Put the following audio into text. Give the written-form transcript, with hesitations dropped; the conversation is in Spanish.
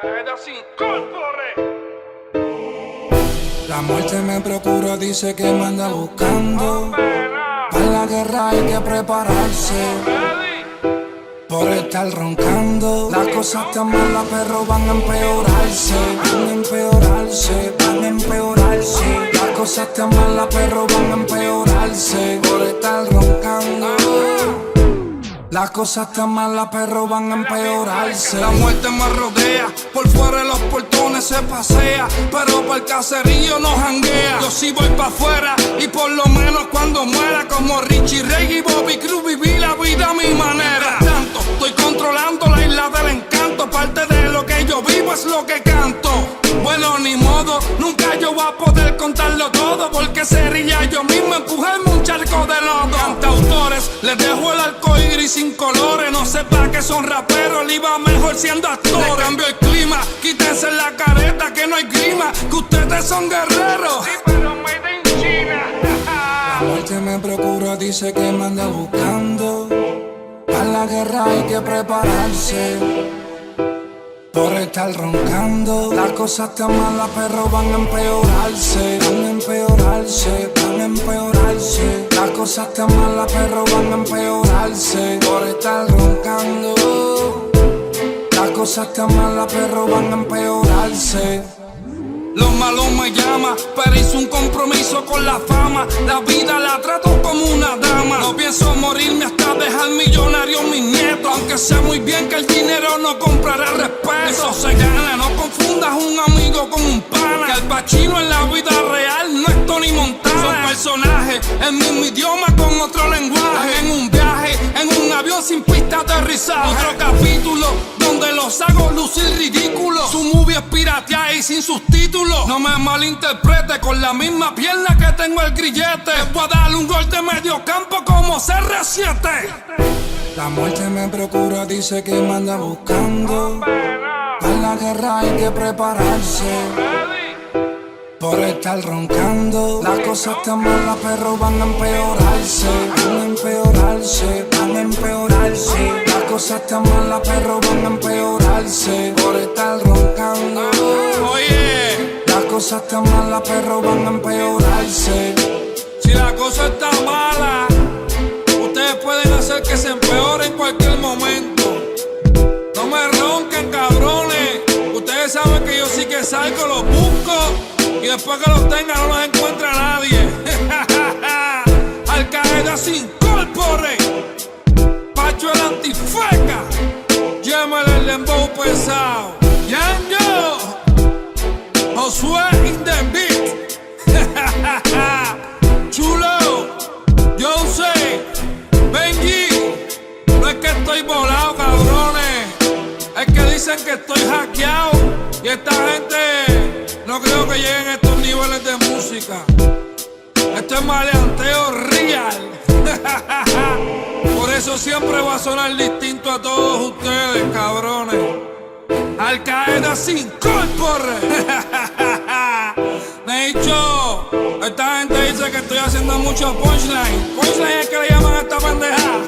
Al-Qaeda se incorpore. La muerte me procura, dice que me anda buscando. Para la guerra hay que prepararse. Por estar roncando, las cosas tan malas, perro, van a empeorarse. Van a empeorarse, van a empeorarse. Las cosas tan malas, perro, van a empeorarse. Por estar roncando, las cosas tan malas, perro, van a empeorarse. La muerte me rodea, por fuera de los portones se pasea, pero para el caserío no janguea. Yo sí voy pa' afuera y por lo menos cuando muera, como Richie Ray y Bobby Cruz, viví la vida a mi manera. Tanto, estoy controlando la isla del encanto, parte de lo que yo vivo es lo que canto. Bueno, ni modo, nunca yo voy a poder contarlo todo, porque sería yo mismo empujarme un charco de lodo. Cantautores, les dejo el arcoíris sin colores, no sepa que son raperos, le iba mejor siendo actores. Le cambio el clima, quítense la careta que no hay grima, que ustedes son guerreros. Sí, pero made in China. La muerte me procura, dice que me anda buscando. Para la guerra hay que prepararse. Por estar roncando, las cosas tan malas, perro, van a empeorarse. Van a empeorarse, van a empeorarse. Las cosas tan malas, perro, van a empeorarse. Por estar roncando, las cosas tan malas, perro, van a empeorarse. Los malos me llaman, pero hice un compromiso con la fama. La vida la trato como una dama. No pienso morirme hasta dejar millonarios mis nietos, aunque sé muy bien que el dinero no comprará respeto. Eso se gana, no confundas un amigo con un pana. Que Al Pacino en la vida real no es Tony Montana. Son personajes, el mismo idioma con otro lenguaje. En un viaje, en un avión sin pista de aterrizaje. Otro capítulo donde los hago lucir ridículos. Su movie es pirateada y sin subtítulos. No me malinterprete, con la misma pierna que tengo el grillete. Les voy a darle un gol de medio campo como CR7. La muerte me procura, dice que me anda buscando. Para la guerra hay que prepararse. Por estar roncando, las cosas tan malas, perro, van a empeorarse. Van a empeorarse, van a empeorarse. Las cosas tan malas, perro, van a empeorarse. Por estar roncando, Oye, las cosas tan malas, perro, van a empeorarse. si la cosa está mala, ustedes pueden hacer que se empeore en cualquier momento. No me ronquen, cabrones. Ustedes saben que yo sí que salgo, los busco, y después que los tenga no los encuentra nadie. Al-Qaeda se incorpore. Pacho el antifeca. Llámale el dembow pesado. Yanjo, Josué in the beat. Chulo, Jose, Benji. No es que estoy volado, cabrones. Es que dicen que estoy hackeado. Y esta gente no creo que lleguen a estos niveles de música. Esto es maleanteo real. Por eso siempre va a sonar distinto a todos ustedes, cabrones. Al-Qaeda se incorpore. De hecho, esta gente dice que estoy haciendo mucho punchline. Punchline es que le llaman a esta pendeja.